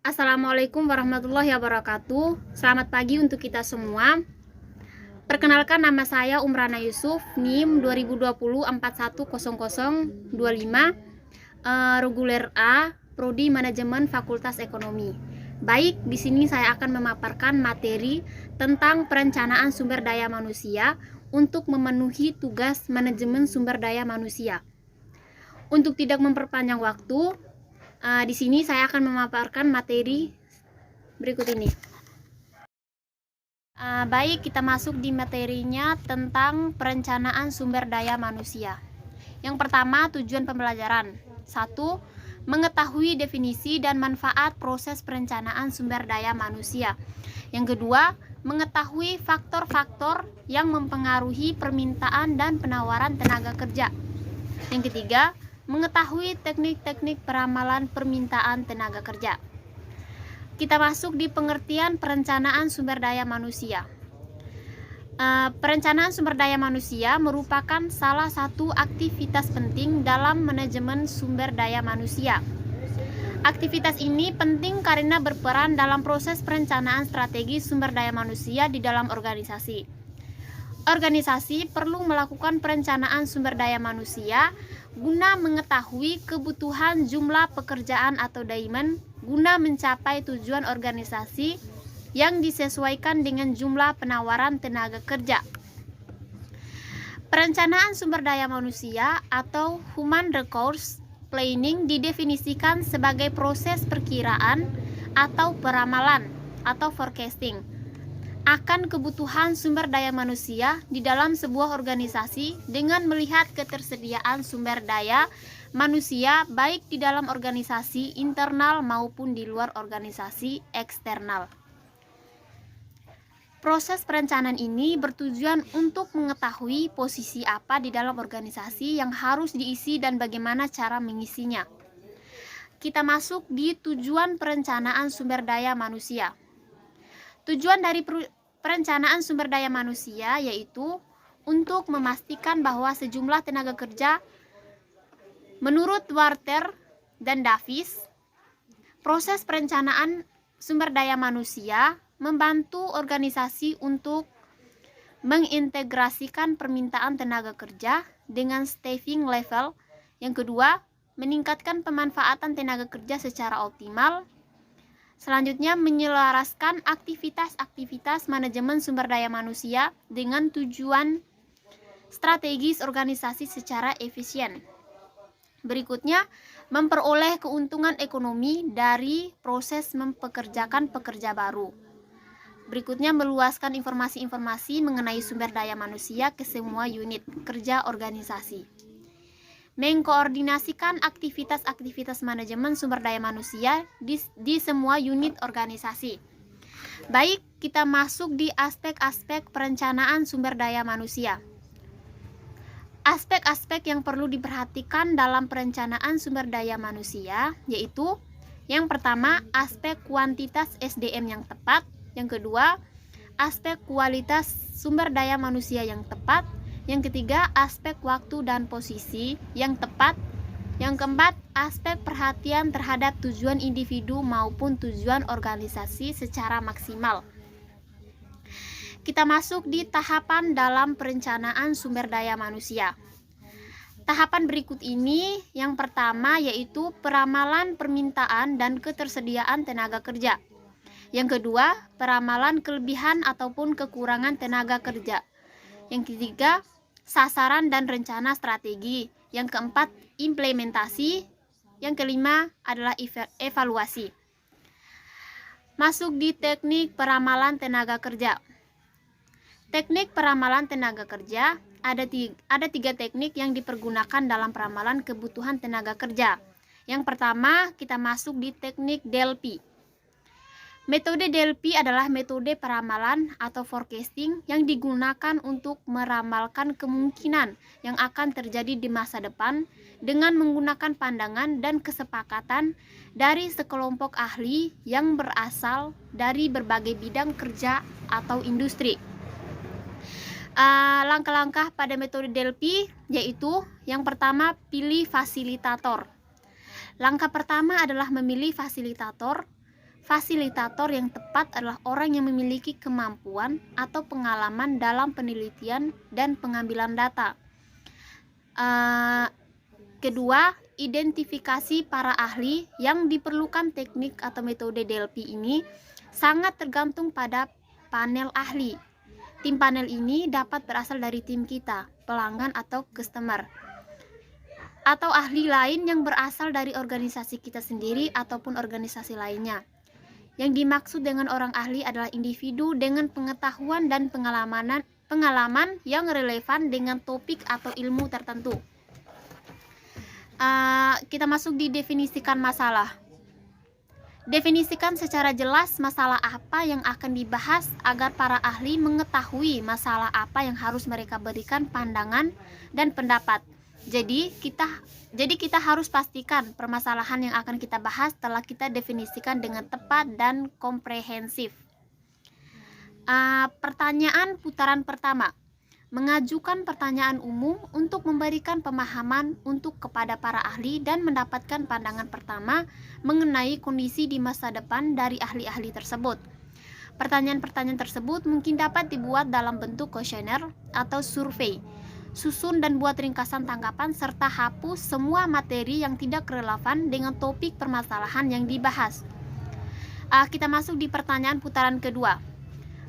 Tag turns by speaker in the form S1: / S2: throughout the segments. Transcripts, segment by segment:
S1: Assalamualaikum warahmatullahi wabarakatuh. Selamat pagi untuk kita semua. Perkenalkan, nama saya Umrana Yusuf, NIM 2020 410025, reguler A, Prodi Manajemen Fakultas Ekonomi. Baik, di sini saya akan memaparkan materi tentang perencanaan sumber daya manusia untuk memenuhi tugas manajemen sumber daya manusia. Untuk tidak memperpanjang waktu, di sini saya akan memaparkan materi berikut ini. Baik, kita masuk di materinya tentang perencanaan sumber daya manusia. Yang pertama, tujuan pembelajaran. 1. Mengetahui definisi dan manfaat proses perencanaan sumber daya manusia. Yang kedua, mengetahui faktor-faktor yang mempengaruhi permintaan dan penawaran tenaga kerja. Yang ketiga, mengetahui teknik-teknik peramalan permintaan tenaga kerja. Kita masuk di pengertian perencanaan sumber daya manusia. Perencanaan sumber daya manusia merupakan salah satu aktivitas penting dalam manajemen sumber daya manusia. Aktivitas ini penting karena berperan dalam proses perencanaan strategi sumber daya manusia di dalam organisasi. Organisasi perlu melakukan perencanaan sumber daya manusia guna mengetahui kebutuhan jumlah pekerjaan atau demand guna mencapai tujuan organisasi yang disesuaikan dengan jumlah penawaran tenaga kerja. Perencanaan sumber daya manusia atau human resource planning didefinisikan sebagai proses perkiraan atau peramalan atau forecasting akan kebutuhan sumber daya manusia di dalam sebuah organisasi dengan melihat ketersediaan sumber daya manusia baik di dalam organisasi internal maupun di luar organisasi eksternal. Proses perencanaan ini bertujuan untuk mengetahui posisi apa di dalam organisasi yang harus diisi dan bagaimana cara mengisinya. Kita masuk di tujuan perencanaan sumber daya manusia. Tujuan dari perencanaan sumber daya manusia yaitu untuk memastikan bahwa sejumlah tenaga kerja menurut Warter dan Davis. Proses perencanaan sumber daya manusia membantu organisasi untuk mengintegrasikan permintaan tenaga kerja dengan staffing level. Yang kedua, meningkatkan pemanfaatan tenaga kerja secara optimal. Selanjutnya, menyelaraskan aktivitas-aktivitas manajemen sumber daya manusia dengan tujuan strategis organisasi secara efisien. Berikutnya, memperoleh keuntungan ekonomi dari proses mempekerjakan pekerja baru. Berikutnya, meluaskan informasi-informasi mengenai sumber daya manusia ke semua unit kerja organisasi. Mengkoordinasikan aktivitas-aktivitas manajemen sumber daya manusia di semua unit organisasi. Baik, kita masuk di aspek-aspek perencanaan sumber daya manusia. Aspek-aspek yang perlu diperhatikan dalam perencanaan sumber daya manusia yaitu yang pertama, aspek kuantitas SDM yang tepat. Yang kedua, aspek kualitas sumber daya manusia yang tepat. Yang ketiga, aspek waktu dan posisi yang tepat. Yang keempat, aspek perhatian terhadap tujuan individu maupun tujuan organisasi secara maksimal. Kita masuk di tahapan dalam perencanaan sumber daya manusia. Tahapan berikut ini, yang pertama yaitu peramalan permintaan dan ketersediaan tenaga kerja. Yang kedua, peramalan kelebihan ataupun kekurangan tenaga kerja. Yang ketiga, sasaran dan rencana strategi. Yang keempat, implementasi. Yang kelima adalah evaluasi. Masuk di teknik peramalan tenaga kerja. Teknik peramalan tenaga kerja ada tiga teknik yang dipergunakan dalam peramalan kebutuhan tenaga kerja. Yang pertama, kita masuk di teknik DELPI. Metode DELPI adalah metode peramalan atau forecasting yang digunakan untuk meramalkan kemungkinan yang akan terjadi di masa depan dengan menggunakan pandangan dan kesepakatan dari sekelompok ahli yang berasal dari berbagai bidang kerja atau industri. Langkah-langkah pada metode DELPI yaitu yang pertama, pilih fasilitator. Langkah pertama adalah memilih fasilitator. Fasilitator yang tepat adalah orang yang memiliki kemampuan atau pengalaman dalam penelitian dan pengambilan data. Kedua, identifikasi para ahli. Yang diperlukan teknik atau metode DLP ini sangat tergantung pada panel ahli. Tim panel ini dapat berasal dari tim kita, pelanggan atau customer, atau ahli lain yang berasal dari organisasi kita sendiri ataupun organisasi lainnya. Yang dimaksud dengan orang ahli adalah individu dengan pengetahuan dan pengalaman yang relevan dengan topik atau ilmu tertentu. Kita masuk di definisikan masalah. Definisikan secara jelas masalah apa yang akan dibahas agar para ahli mengetahui masalah apa yang harus mereka berikan pandangan dan pendapat. Jadi kita harus pastikan permasalahan yang akan kita bahas telah kita definisikan dengan tepat dan komprehensif. Pertanyaan putaran pertama. Mengajukan pertanyaan umum untuk memberikan pemahaman kepada para ahli dan mendapatkan pandangan pertama mengenai kondisi di masa depan dari ahli-ahli tersebut. Pertanyaan-pertanyaan tersebut mungkin dapat dibuat dalam bentuk kuesioner atau survei. Susun dan buat ringkasan tanggapan serta hapus semua materi yang tidak relevan dengan topik permasalahan yang dibahas. Kita masuk di pertanyaan putaran kedua.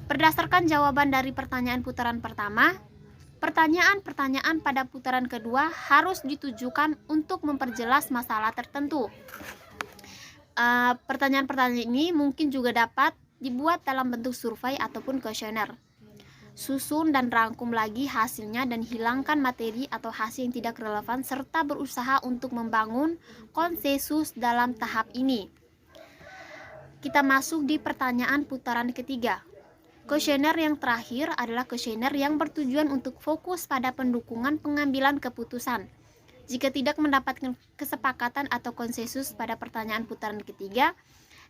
S1: Berdasarkan jawaban dari pertanyaan putaran pertama, pertanyaan-pertanyaan pada putaran kedua harus ditujukan untuk memperjelas masalah tertentu. Pertanyaan-pertanyaan ini mungkin juga dapat dibuat dalam bentuk survei ataupun kuesioner. Susun dan rangkum lagi hasilnya dan hilangkan materi atau hasil yang tidak relevan serta berusaha untuk membangun konsensus dalam tahap ini. Kita masuk di pertanyaan putaran ketiga. Kuesioner yang terakhir adalah kuesioner yang bertujuan untuk fokus pada pendukungan pengambilan keputusan. Jika tidak mendapatkan kesepakatan atau konsensus pada pertanyaan putaran ketiga,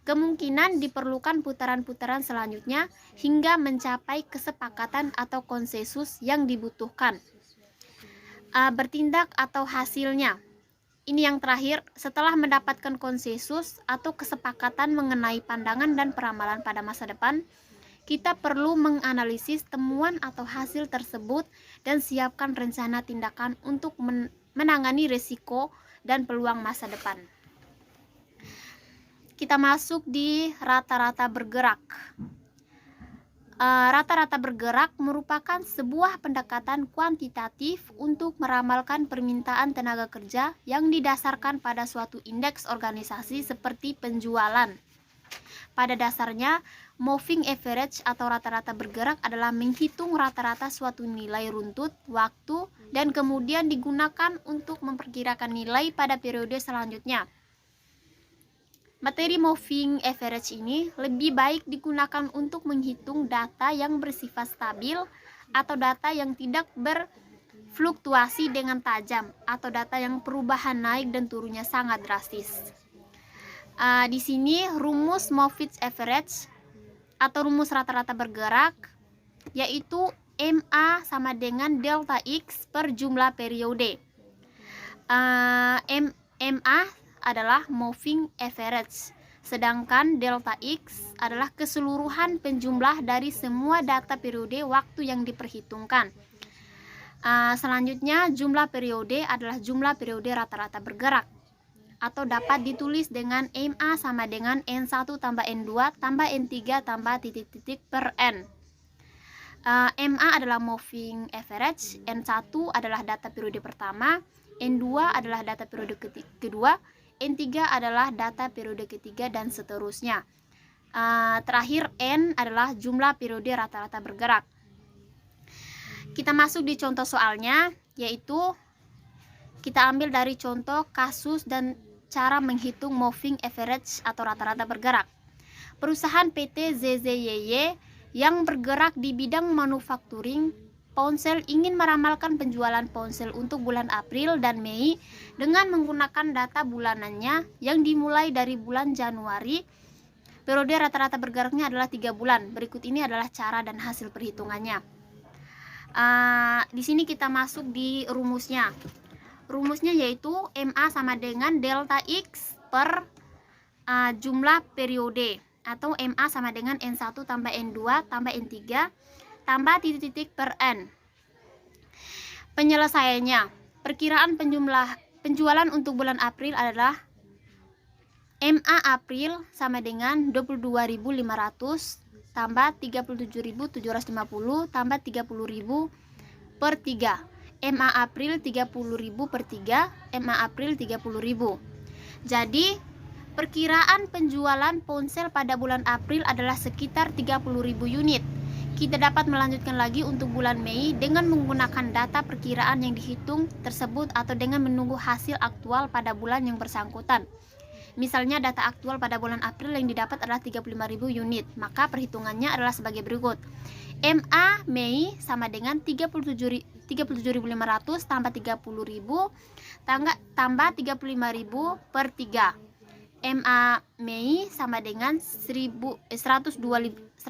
S1: kemungkinan diperlukan putaran-putaran selanjutnya hingga mencapai kesepakatan atau konsensus yang dibutuhkan. Bertindak atau hasilnya. Ini yang terakhir, setelah mendapatkan konsensus atau kesepakatan mengenai pandangan dan peramalan pada masa depan, kita perlu menganalisis temuan atau hasil tersebut dan siapkan rencana tindakan untuk menangani risiko dan peluang masa depan. Kita masuk di rata-rata bergerak. Rata-rata bergerak merupakan sebuah pendekatan kuantitatif untuk meramalkan permintaan tenaga kerja yang didasarkan pada suatu indeks organisasi seperti penjualan. Pada dasarnya, moving average atau rata-rata bergerak adalah menghitung rata-rata suatu nilai runtut waktu dan kemudian digunakan untuk memperkirakan nilai pada periode selanjutnya. Materi moving average ini lebih baik digunakan untuk menghitung data yang bersifat stabil atau data yang tidak berfluktuasi dengan tajam atau data yang perubahan naik dan turunnya sangat drastis. Di sini rumus moving average atau rumus rata-rata bergerak yaitu MA sama dengan delta X per jumlah periode. MA adalah moving average, sedangkan delta X adalah keseluruhan penjumlah dari semua data periode waktu yang diperhitungkan. Selanjutnya, jumlah periode adalah jumlah periode rata-rata bergerak, atau dapat ditulis dengan MA sama dengan N1 tambah N2 tambah N3 tambah titik-titik per N. MA adalah moving average, N1 adalah data periode pertama, N2 adalah data periode kedua, N3 adalah data periode ketiga, dan seterusnya. Terakhir, N adalah jumlah periode rata-rata bergerak. Kita masuk di contoh soalnya, yaitu kita ambil dari contoh kasus dan cara menghitung moving average atau rata-rata bergerak. Perusahaan PT ZZYY yang bergerak di bidang manufacturing ponsel ingin meramalkan penjualan ponsel untuk bulan April dan Mei dengan menggunakan data bulanannya yang dimulai dari bulan Januari. Periode rata-rata bergeraknya adalah 3 bulan. Berikut ini adalah cara dan hasil perhitungannya. Di sini kita masuk di rumusnya. Rumusnya yaitu MA sama dengan delta X per jumlah periode. atau MA sama dengan N1 tambah N2 tambah N3 tambah titik-titik per N. Penyelesaiannya, perkiraan penjualan untuk bulan April adalah MA April sama dengan 22.500 tambah 37.750 tambah 30.000 per 3. MA April 30.000 per 3, MA April 30.000. Jadi, perkiraan penjualan ponsel pada bulan April adalah sekitar 30.000 unit. Kita dapat melanjutkan lagi untuk bulan Mei dengan menggunakan data perkiraan yang dihitung tersebut atau dengan menunggu hasil aktual pada bulan yang bersangkutan. Misalnya data aktual pada bulan April yang didapat adalah 35.000 unit, maka perhitungannya adalah sebagai berikut. MA Mei sama dengan 37.500 tambah 30.000 tambah 35.000 per 3. MA Mei sama dengan 102.500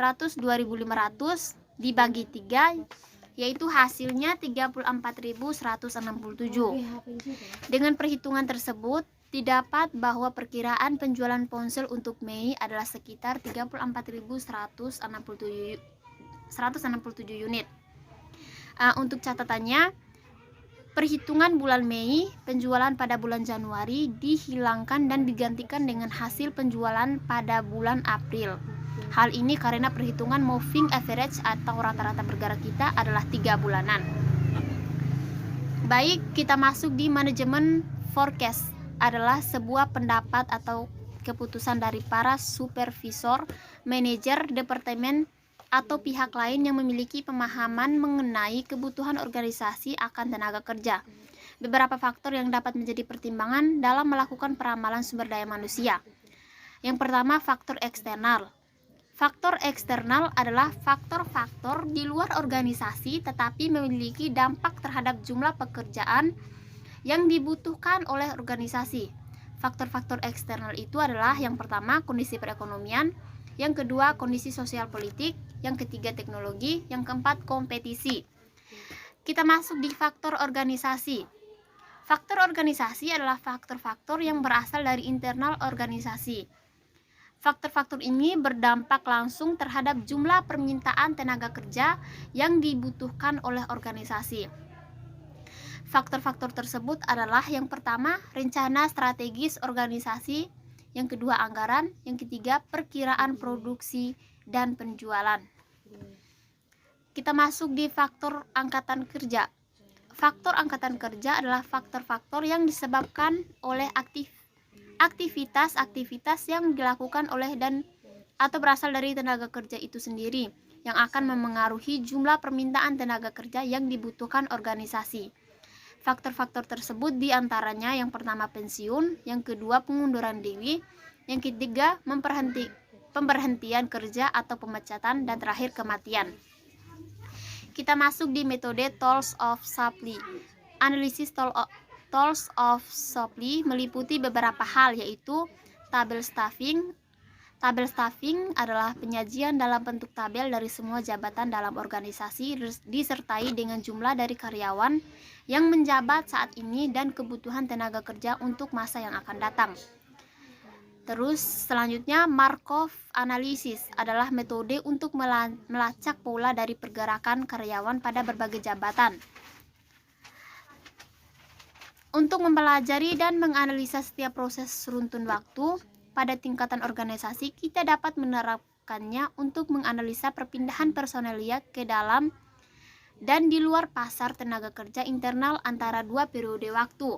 S1: dibagi 3, yaitu hasilnya 34.167. Dengan perhitungan tersebut didapat bahwa perkiraan penjualan ponsel untuk Mei adalah sekitar 34.167 unit. Untuk catatannya, perhitungan bulan Mei, penjualan pada bulan Januari dihilangkan dan digantikan dengan hasil penjualan pada bulan April. Hal ini karena perhitungan moving average atau rata-rata bergerak kita adalah 3 bulanan. Baik, kita masuk di manajemen forecast. Adalah sebuah pendapat atau keputusan dari para supervisor, manajer, departemen, atau pihak lain yang memiliki pemahaman mengenai kebutuhan organisasi akan tenaga kerja. Beberapa faktor yang dapat menjadi pertimbangan dalam melakukan peramalan sumber daya manusia. Yang pertama, faktor eksternal. Faktor eksternal adalah faktor-faktor di luar organisasi tetapi memiliki dampak terhadap jumlah pekerjaan yang dibutuhkan oleh organisasi. Faktor-faktor eksternal itu adalah yang pertama kondisi perekonomian, yang kedua kondisi sosial politik, yang ketiga teknologi, yang keempat kompetisi. Kita masuk di faktor organisasi. Faktor organisasi adalah faktor-faktor yang berasal dari internal organisasi. Faktor-faktor ini berdampak langsung terhadap jumlah permintaan tenaga kerja yang dibutuhkan oleh organisasi. Faktor-faktor tersebut adalah yang pertama, rencana strategis organisasi, yang kedua anggaran, yang ketiga perkiraan produksi dan penjualan. Kita masuk di faktor angkatan kerja. Faktor angkatan kerja adalah faktor-faktor yang disebabkan oleh aktivitas-aktivitas yang dilakukan oleh dan atau berasal dari tenaga kerja itu sendiri yang akan memengaruhi jumlah permintaan tenaga kerja yang dibutuhkan organisasi. Faktor-faktor tersebut diantaranya yang pertama pensiun, yang kedua pengunduran diri, yang ketiga pemberhentian kerja atau pemecatan, dan terakhir kematian. Kita masuk di metode Tools of Supply. Analisis Tools of Supply meliputi beberapa hal, yaitu tabel staffing. Tabel staffing adalah penyajian dalam bentuk tabel dari semua jabatan dalam organisasi disertai dengan jumlah dari karyawan yang menjabat saat ini dan kebutuhan tenaga kerja untuk masa yang akan datang. Terus selanjutnya Markov Analysis adalah metode untuk melacak pola dari pergerakan karyawan pada berbagai jabatan. Untuk mempelajari dan menganalisa setiap proses runtun waktu pada tingkatan organisasi, kita dapat menerapkannya untuk menganalisa perpindahan personelia ke dalam dan di luar pasar tenaga kerja internal antara dua periode waktu.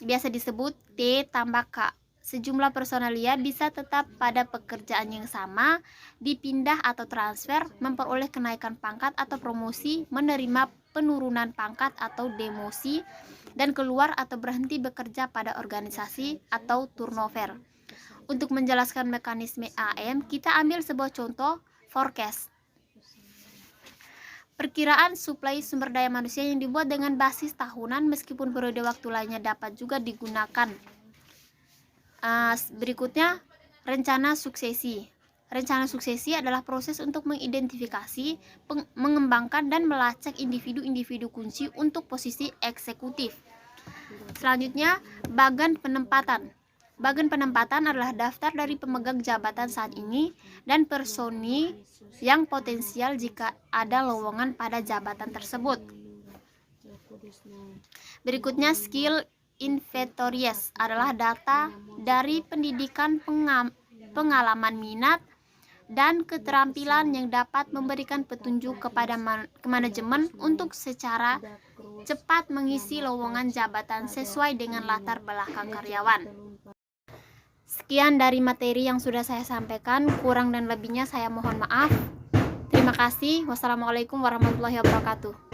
S1: Biasa disebut T tambah K. Sejumlah personelia bisa tetap pada pekerjaan yang sama, dipindah atau transfer, memperoleh kenaikan pangkat atau promosi, menerima penurunan pangkat atau demosi, dan keluar atau berhenti bekerja pada organisasi atau turnover. Untuk menjelaskan mekanisme AM, kita ambil sebuah contoh forecast. Perkiraan suplai sumber daya manusia yang dibuat dengan basis tahunan meskipun periode waktu lainnya dapat juga digunakan. Berikutnya, rencana suksesi. Rencana suksesi adalah proses untuk mengidentifikasi, mengembangkan, dan melacak individu-individu kunci untuk posisi eksekutif. Selanjutnya, bagan penempatan. Bagian penempatan adalah daftar dari pemegang jabatan saat ini dan personi yang potensial jika ada lowongan pada jabatan tersebut. Berikutnya, skill inventories adalah data dari pendidikan, pengalaman, minat, dan keterampilan yang dapat memberikan petunjuk kepada manajemen untuk secara cepat mengisi lowongan jabatan sesuai dengan latar belakang karyawan. Sekian dari materi yang sudah saya sampaikan, kurang dan lebihnya saya mohon maaf. Terima kasih. Wassalamualaikum warahmatullahi wabarakatuh.